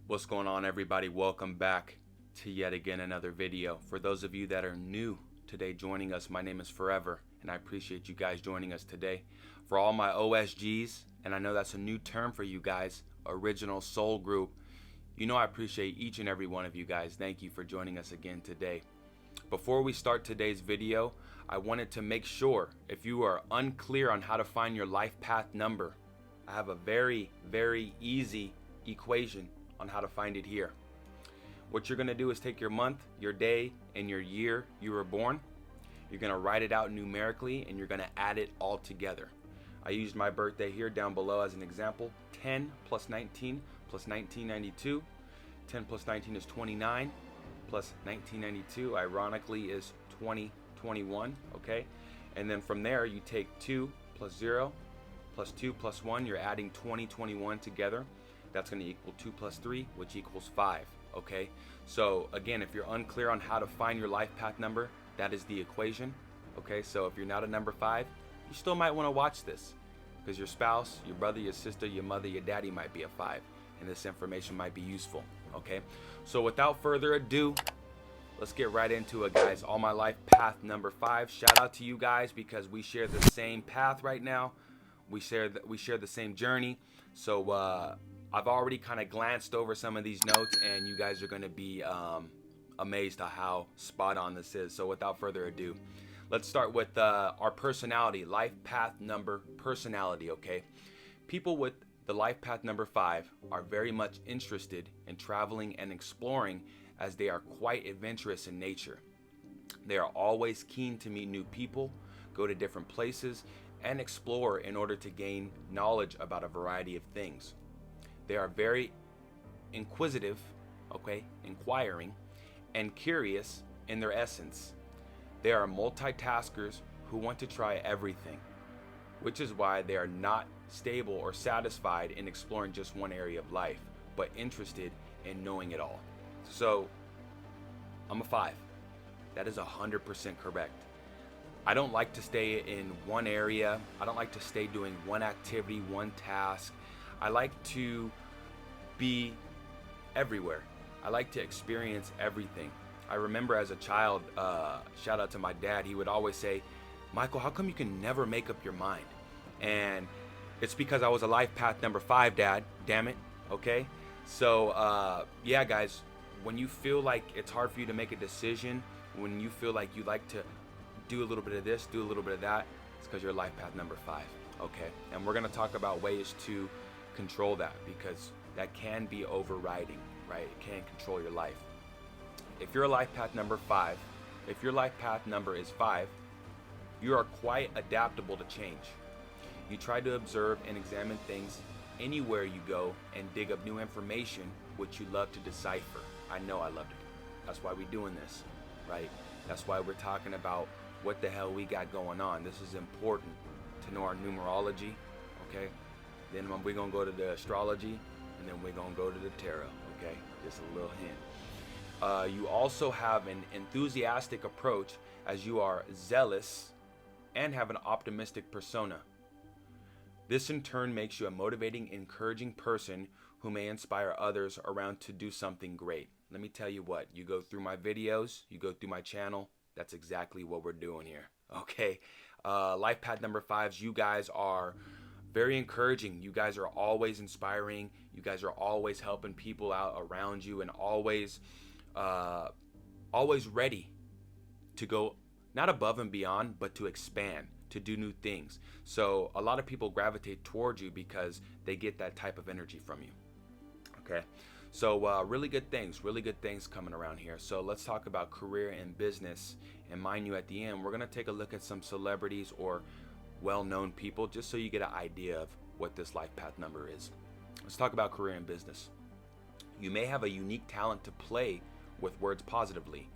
What's going on, everybody? Welcome back to yet again another video. For those of you that are new today joining us, my name is Forever, and I appreciate you guys joining us today. For all my OSGs, and I know that's a new term for you guys, Original Soul Group, you know I appreciate each and every one of you guys. Thank you for joining us again today. Before we start today's video, I wanted to make sure if you are unclear on how to find your life path number, I have a very, very easy equation on how to find it here. What you're going to do is take your month, your day, and your year you were born. You're going to write it out numerically, and you're going to add it all together. I used my birthday here down below as an example. 10 plus 19 plus 1992. 10 plus 19 is 29 plus 1992 ironically is 2021, okay? And then from there you take 2 plus 0 plus 2 plus 1, you're adding 2021 together. That's going to equal 2 plus 3, which equals 5, okay? So again, if you're unclear on how to find your life path number, that is the equation, okay? So if you're not a number 5, you still might want to watch this because your spouse, your brother, your sister, your mother, your daddy might be a 5, and this information might be useful, okay? So without further ado, let's get right into it, guys. All my life path number 5. Shout out to you guys because we share the same path right now. We share the same journey. So I've already kind of glanced over some of these notes, and you guys are going to be amazed at how spot on this is. So without further ado, let's start with our personality, life path number personality, okay? People with the life path number 5 are very much interested in traveling and exploring, as they are quite adventurous in nature. They are always keen to meet new people, go to different places, and explore in order to gain knowledge about a variety of things. They are very inquisitive, okay, inquiring, and curious in their essence. They are multitaskers who want to try everything, which is why they are not stable or satisfied in exploring just one area of life, but interested in knowing it all. So, I'm a 5. That is 100% correct. I don't like to stay in one area. I don't like to stay doing one activity, one task. I like to be everywhere. I like to experience everything. I remember as a child, shout out to my dad, he would always say, "Michael, how come you can never make up your mind?" And it's because I was a life path number 5, Dad. Damn it. Okay? So, yeah, guys, when you feel like it's hard for you to make a decision, when you feel like you like to do a little bit of this, do a little bit of that, it's because you're life path number 5, okay? And we're gonna talk about ways to control that, because that can be overriding, right? It can control your life. If you're a life path number 5, if your life path number is 5, you are quite adaptable to change. You try to observe and examine things anywhere you go and dig up new information, which you love to decipher. I know I love it. That's why we're doing this, right? That's why we're talking about what the hell we got going on. This is important to know our numerology, okay? Then we're gonna go to the astrology, and then we're gonna go to the tarot, okay? Just a little hint. You also have an enthusiastic approach, as you are zealous and have an optimistic persona. This in turn makes you a motivating, encouraging person who may inspire others around to do something great. Let me tell you what, you go through my videos, you go through my channel, that's exactly what we're doing here, okay? Life path number 5s, you guys are very encouraging. You guys are always inspiring. You guys are always helping people out around you, and always ready to go not above and beyond, but to expand, to do new things. So a lot of people gravitate towards you because they get that type of energy from you, okay? So really good things coming around here. So let's talk about career and business. And mind you, at the end, we're going to take a look at some celebrities or well-known people, just so you get an idea of what this life path number is. Let's talk about career and business. You may have a unique talent to play with words positively.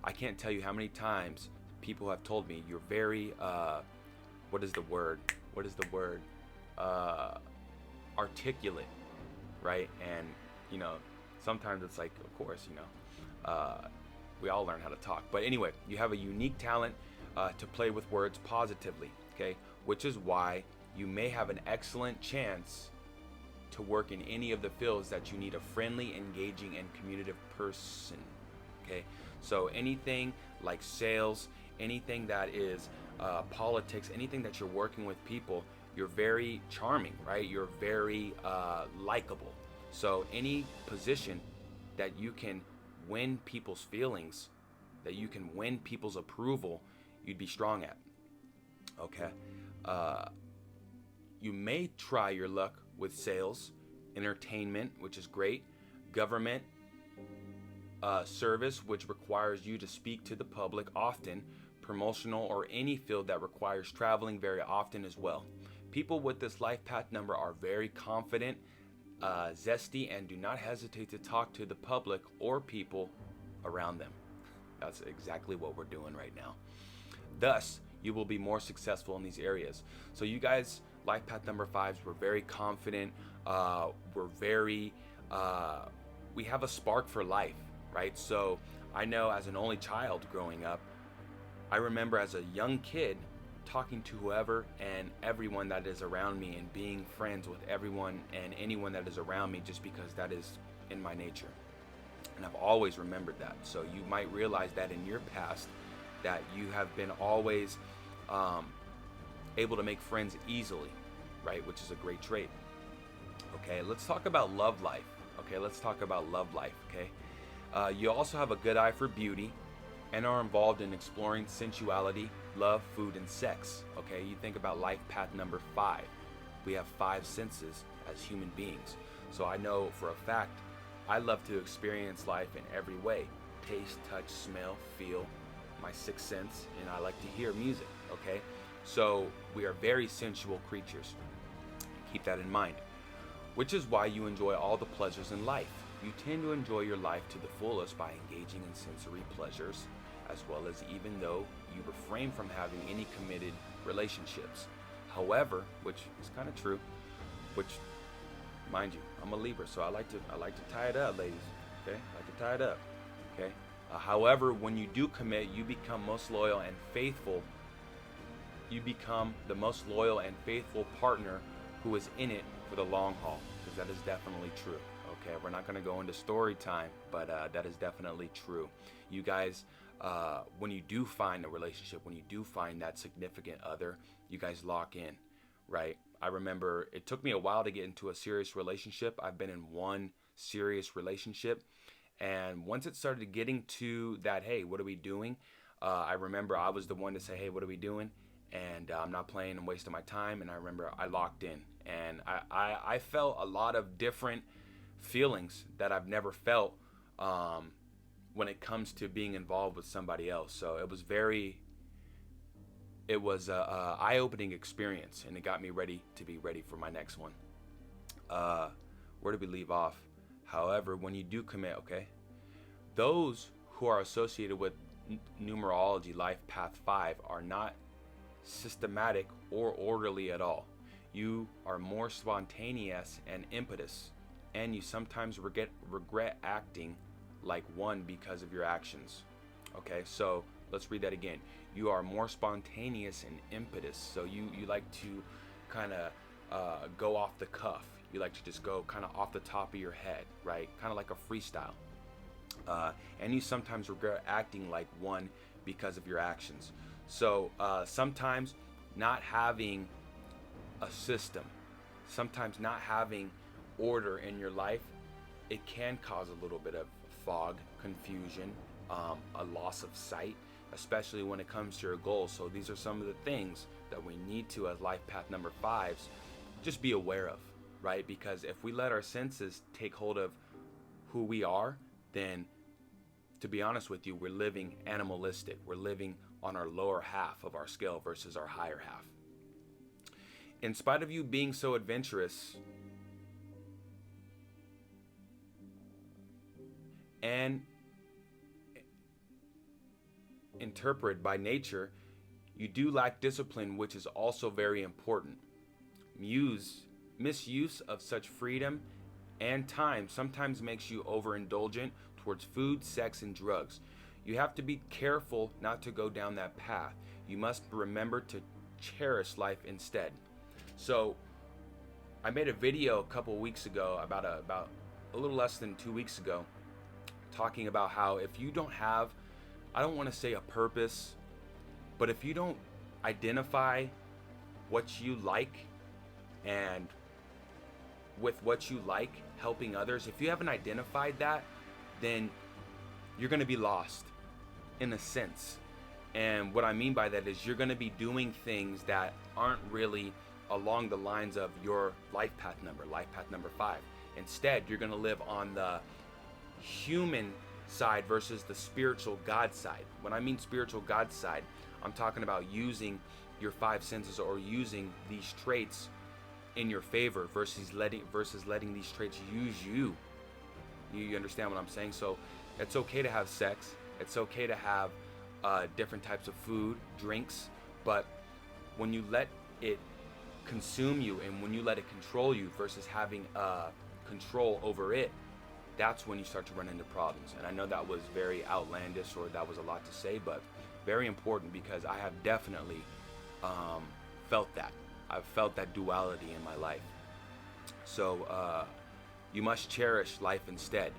I can't tell you how many times people have told me you're very, articulate, right? And, you know, sometimes it's like, of course, you know, we all learn how to talk. But anyway, you have a unique talent to play with words positively, okay? Which is why you may have an excellent chance to work in any of the fields that you need a friendly, engaging, and communicative person. Okay, so anything like sales, anything that is politics, anything that you're working with people, you're very charming, right? You're very likable. So any position that you can win people's feelings, that you can win people's approval, you'd be strong at. Okay. You may try your luck with sales, entertainment, which is great, government, service, which requires you to speak to the public often, promotional, or any field that requires traveling very often as well. People with this life path number are very confident, zesty, and do not hesitate to talk to the public or people around them. That's exactly what we're doing right now. Thus, you will be more successful in these areas. So you guys, life path number 5s, we're very confident. We have a spark for life, right? So I know as an only child growing up, I remember as a young kid talking to whoever and everyone that is around me and being friends with everyone and anyone that is around me, just because that is in my nature. And I've always remembered that. So you might realize that in your past, that you have been always able to make friends easily, right? Which is a great trait. Okay, let's talk about love life. Okay, let's talk about love life. Okay, you also have a good eye for beauty and are involved in exploring sensuality, love, food, and sex. Okay, you think about life path number 5. We have 5 senses as human beings. So I know for a fact, I love to experience life in every way. Taste, touch, smell, feel, my sixth sense, and I like to hear music, okay? So we are very sensual creatures. Keep that in mind. Which is why you enjoy all the pleasures in life. You tend to enjoy your life to the fullest by engaging in sensory pleasures, as well as even though you refrain from having any committed relationships. However, which is kind of true, which, mind you, I'm a Libra, so I like to tie it up, ladies. Okay, I like to tie it up. Okay. However, when you do commit, you become most loyal and faithful. You become the most loyal and faithful partner who is in it for the long haul, because that is definitely true. Okay, we're not going to go into story time, but that is definitely true. You guys, when you do find a relationship, when you do find that significant other, you guys lock in, right? I remember it took me a while to get into a serious relationship. I've been in one serious relationship, and once it started getting to that, hey, what are we doing? I remember I was the one to say, hey, what are we doing? And I'm not playing and wasting my time. And I remember I locked in, and I felt a lot of different feelings that I've never felt when it comes to being involved with somebody else. So it was a eye-opening experience, and it got me ready to be ready for my next one. Where did we leave off? However, when you do commit, okay, those who are associated with numerology life path 5 are not systematic or orderly at all. You are more spontaneous and impetus, and you sometimes regret acting like one because of your actions. Okay, so let's read that again. You are more spontaneous and impetus, so you like to kind of go off the cuff. You like to just go kind of off the top of your head, right? Kind of like a freestyle. And you sometimes regret acting like one because of your actions. So sometimes not having a system, sometimes not having order in your life, it can cause a little bit of fog, confusion, a loss of sight, especially when it comes to your goals. So these are some of the things that we need to, as life path number 5s, just be aware of, right? Because if we let our senses take hold of who we are, then to be honest with you, we're living animalistic. We're living on our lower half of our scale versus our higher half. In spite of you being so adventurous and interpret by nature, you do lack discipline, which is also very important. Misuse of such freedom and time sometimes makes you overindulgent towards food, sex, and drugs. You have to be careful not to go down that path. You must remember to cherish life instead. So I made a video a couple weeks ago, about a little less than 2 weeks ago, talking about how if you don't have, I don't want to say a purpose, but if you don't identify what you like, and with what you like, helping others, if you haven't identified that, then you're going to be lost in a sense. And what I mean by that is you're going to be doing things that aren't really along the lines of your life path number 5. Instead, you're going to live on the human side versus the spiritual God side. When I mean spiritual God side, I'm talking about using your 5 senses, or using these traits in your favor versus letting these traits use you. You understand what I'm saying? So it's okay to have sex. It's okay to have different types of food, drinks, but when you let it consume you and when you let it control you versus having control over it, that's when you start to run into problems. And I know that was very outlandish, or that was a lot to say, but very important, because I have definitely felt that. I've felt that duality in my life. So you must cherish life instead.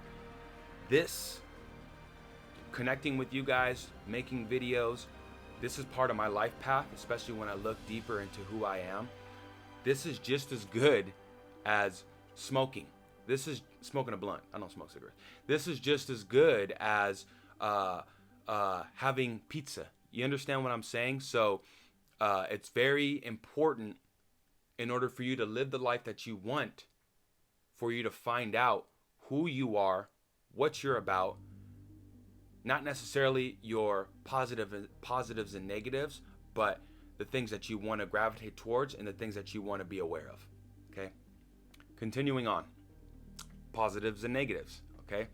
This, connecting with you guys, making videos, this is part of my life path, especially when I look deeper into who I am. This is just as good as smoking. This is smoking a blunt. I don't smoke cigarettes. This is just as good as having pizza. You understand what I'm saying? So it's very important, in order for you to live the life that you want, for you to find out who you are, what you're about, not necessarily your positives and negatives, but the things that you want to gravitate towards and the things that you want to be aware of. Okay? Continuing on. Positives and negatives. Okay?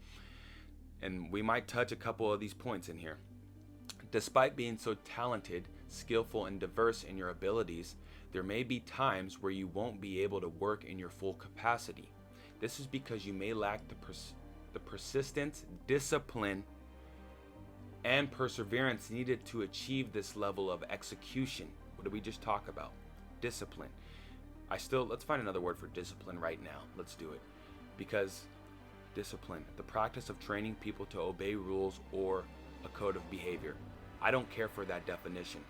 And we might touch a couple of these points in here. Despite being so talented, skillful, and diverse in your abilities, there may be times where you won't be able to work in your full capacity. This is because you may lack the persistence, discipline, and perseverance needed to achieve this level of execution. What did we just talk about? Discipline. Let's find another word for discipline right now. Let's do it. Because discipline, the practice of training people to obey rules or a code of behavior. I don't care for that definition.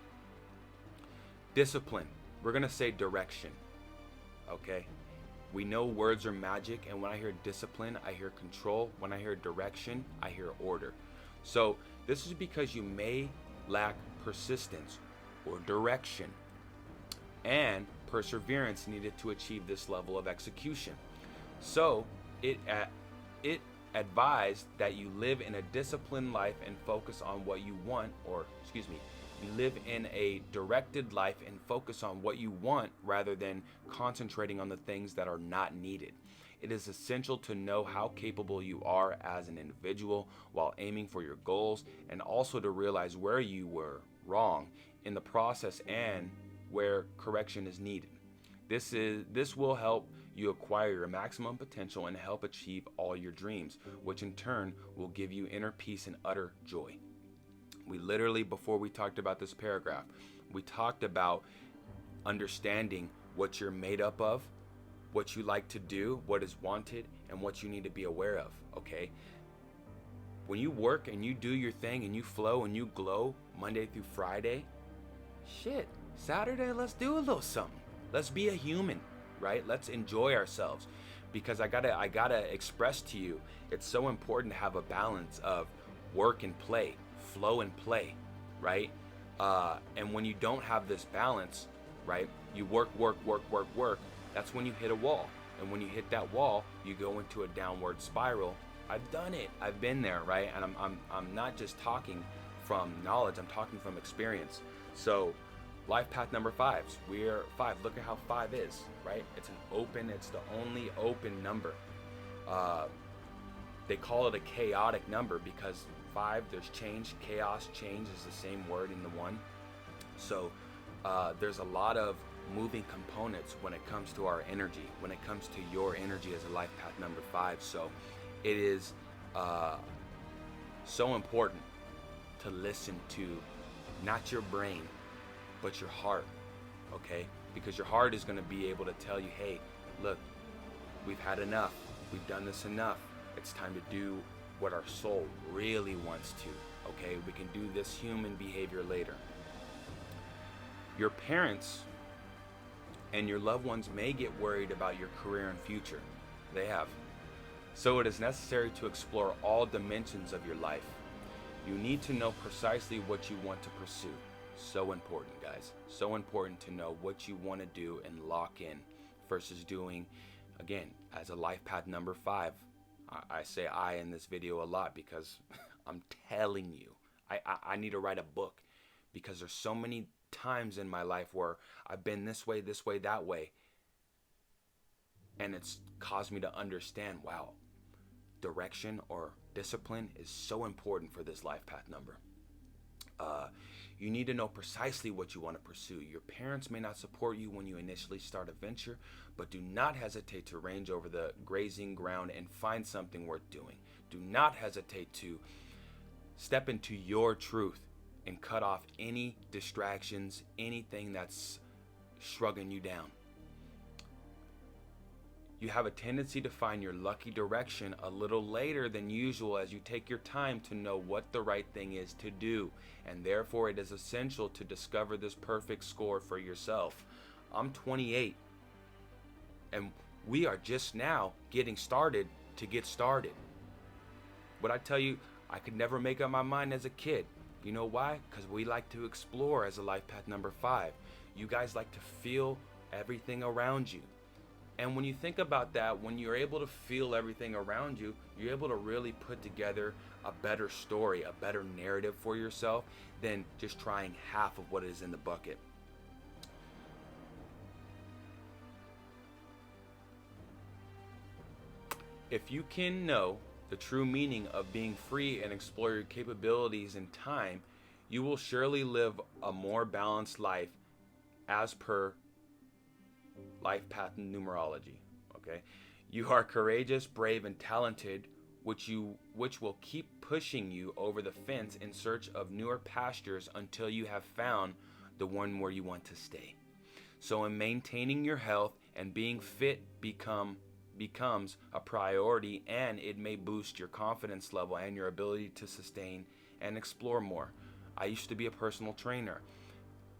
Discipline, we're going to say direction. Okay? We know words are magic, and when I hear discipline, I hear control. When I hear direction, I hear order. So this is because you may lack persistence or direction and perseverance needed to achieve this level of execution. So it advised that you live in a disciplined life and focus on what you want, you live in a directed life and focus on what you want rather than concentrating on the things that are not needed. It is essential to know how capable you are as an individual while aiming for your goals, and also to realize where you were wrong in the process and where correction is needed. This will help you acquire your maximum potential and help achieve all your dreams, which in turn will give you inner peace and utter joy. We literally, before we talked about this paragraph, we talked about understanding what you're made up of, what you like to do, what is wanted, and what you need to be aware of, okay? When you work and you do your thing and you flow and you glow Monday through Friday, Saturday, let's do a little something. Let's be a human, right? Let's enjoy ourselves, because I gotta express to you, it's so important to have a balance of work and play, flow and play, right? And when you don't have this balance, right, you work, that's when you hit a wall. And when you hit that wall, you go into a downward spiral. I've done it. I've been there, right? And I'm not just talking from knowledge, I'm talking from experience. So life path number 5. We're 5. Look at how 5 is, right? It's the only open number. They call it a chaotic number because 5, there's change. Chaos, change is the same word in the one. So there's a lot of moving components when it comes to our energy, when it comes to your energy as a life path number 5. So it is so important to listen to not your brain, but your heart, okay? Because your heart is going to be able to tell you, hey, look, we've had enough. We've done this enough. It's time to do what our soul really wants to. Okay, we can do this human behavior later. Your parents and your loved ones may get worried about your career and future. They have. So it is necessary to explore all dimensions of your life. You need to know precisely what you want to pursue. So important, guys. So important to know what you want to do and lock in versus doing, again, as a life path number 5. I say I in this video a lot because I'm telling you, I need to write a book, because there's so many times in my life where I've been this way, that way. And it's caused me to understand, wow, direction or discipline is so important for this life path number. You need to know precisely what you want to pursue. Your parents may not support you when you initially start a venture, but do not hesitate to range over the grazing ground and find something worth doing. Do not hesitate to step into your truth and cut off any distractions, anything that's shrugging you down. You have a tendency to find your lucky direction a little later than usual as you take your time to know what the right thing is to do, and therefore it is essential to discover this perfect score for yourself. I'm 28, and we are just now getting started to get started. But I tell you, I could never make up my mind as a kid. You know why? Because we like to explore as a life path number 5. You guys like to feel everything around you. And when you think about that, when you're able to feel everything around you, you're able to really put together a better story, a better narrative for yourself than just trying half of what is in the bucket. If you can know the true meaning of being free and explore your capabilities in time, you will surely live a more balanced life as per life path numerology. Okay, you are courageous, brave, and talented, which will keep pushing you over the fence in search of newer pastures until you have found the one where you want to stay. So in maintaining your health and being fit becomes a priority, and it may boost your confidence level and your ability to sustain and explore more. I used to be a personal trainer.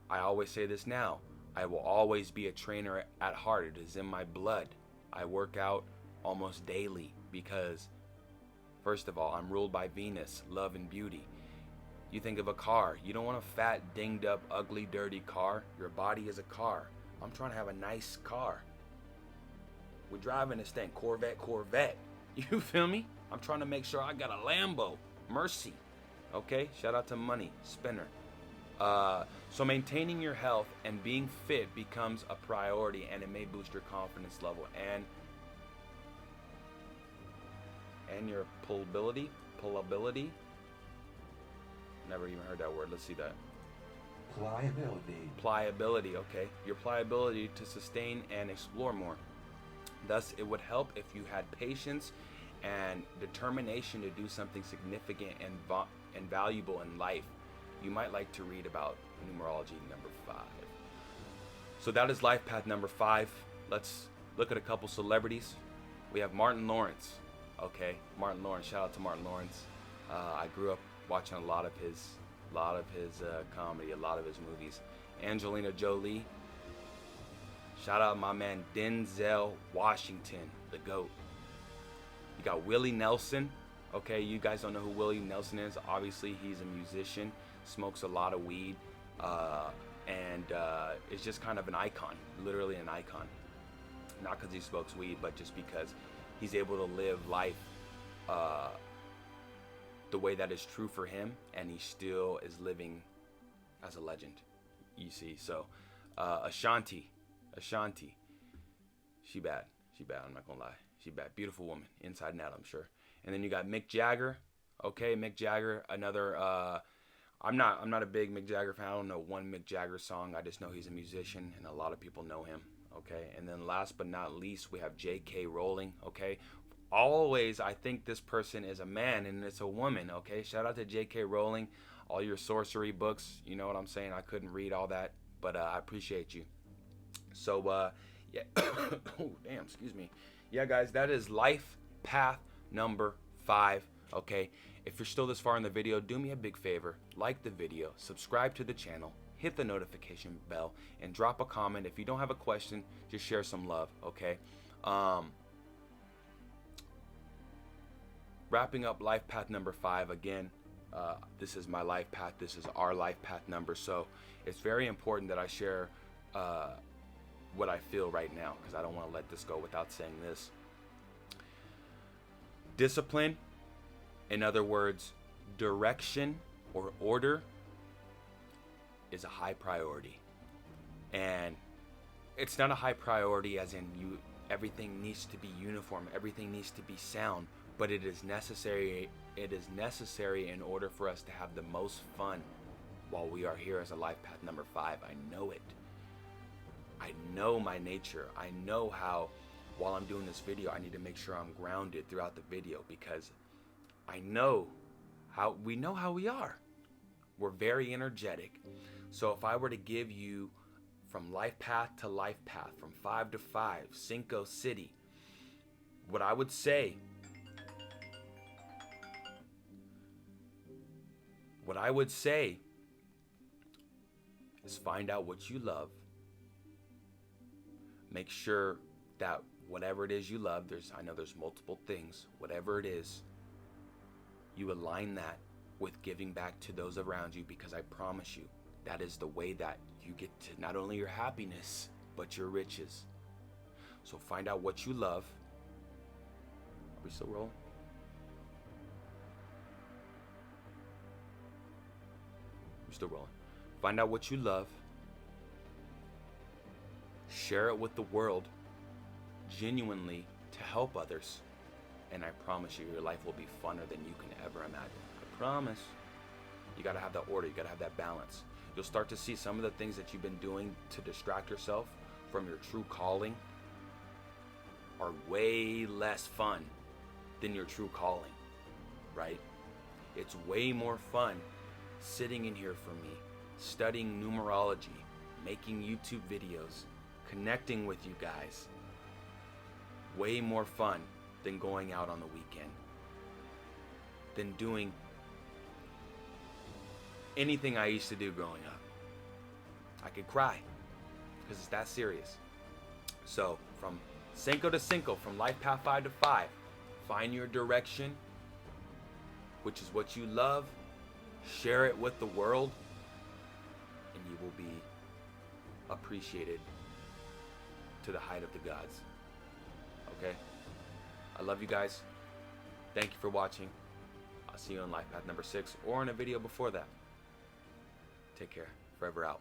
I always say this now. I will always be a trainer at heart. It is in my blood. I work out almost daily because, first of all, I'm ruled by Venus, love and beauty. You think of a car. You don't want a fat, dinged up, ugly, dirty car. Your body is a car. I'm trying to have a nice car. We're driving this thing, Corvette. You feel me? I'm trying to make sure I got a Lambo, Mercy. Okay, shout out to Money Spinner. So maintaining your health and being fit becomes a priority, and it may boost your confidence level and your pullability. Never even heard that word. Let's see that. Pliability, okay. Your pliability to sustain and explore more. Thus, it would help if you had patience and determination to do something significant and valuable in life. You might like to read about numerology number 5. So that is life path number 5. Let's look at a couple celebrities. We have Martin Lawrence. Okay, Martin Lawrence. Shout out to Martin Lawrence. I grew up watching a lot of his comedy, a lot of his movies. Angelina Jolie. Shout out my man Denzel Washington, the GOAT. You got Willie Nelson. Okay, you guys don't know who Willie Nelson is. Obviously, he's a musician, smokes a lot of weed, and is just kind of an icon, literally an icon. Not because he smokes weed, but just because he's able to live life the way that is true for him, and he still is living as a legend, you see. So Ashanti, she bad, I'm not gonna lie, she bad, beautiful woman, inside and out, I'm sure. And then you got Mick Jagger. Okay, Mick Jagger, another I'm not a big Mick Jagger fan. I don't know one Mick Jagger song. I just know he's a musician and a lot of people know him. Okay, and then last but not least, we have J.K. Rowling. Okay, always I think this person is a man and it's a woman. Okay, shout out to J.K. Rowling, all your sorcery books. You know what I'm saying? I couldn't read all that, but I appreciate you. So Yeah. Oh, damn, excuse me. Yeah, guys, that is life path number 5. Okay, if you're still this far in the video, do me a big favor. Like the video, subscribe to the channel, hit the notification bell, and drop a comment. If you don't have a question, just share some love, okay? Wrapping up life path number 5 again. This is my life path. This is our life path number. So it's very important that I share what I feel right now, because I don't want to let this go without saying this. Discipline, in other words, direction or order, is a high priority. And it's not a high priority as in everything needs to be uniform, everything needs to be sound, but it is necessary in order for us to have the most fun while we are here as a life path number 5. I know it. I know my nature. I know how while I'm doing this video, I need to make sure I'm grounded throughout the video, because I know how we are. We're very energetic. So if I were to give you from life path to life path, from 5 to 5, Cinco City, what I would say is find out what you love. Make sure that whatever it is you love, I know there's multiple things, whatever it is, you align that with giving back to those around you, because I promise you, that is the way that you get to not only your happiness, but your riches. So find out what you love. Are we still rolling? We're still rolling. Find out what you love. Share it with the world, genuinely, to help others. And I promise you, your life will be funner than you can ever imagine. I promise. You gotta have that order, you gotta have that balance. You'll start to see some of the things that you've been doing to distract yourself from your true calling are way less fun than your true calling, right? It's way more fun sitting in here for me, studying numerology, making YouTube videos, connecting with you guys. Way more fun than going out on the weekend, than doing anything I used to do growing up. I could cry because it's that serious. So from Cinco to Cinco, from life path 5 to 5, find your direction, which is what you love, share it with the world, and you will be appreciated to the height of the gods. Okay? I love you guys. Thank you for watching. I'll see you on life path number 6 or in a video before that. Take care. Forever out.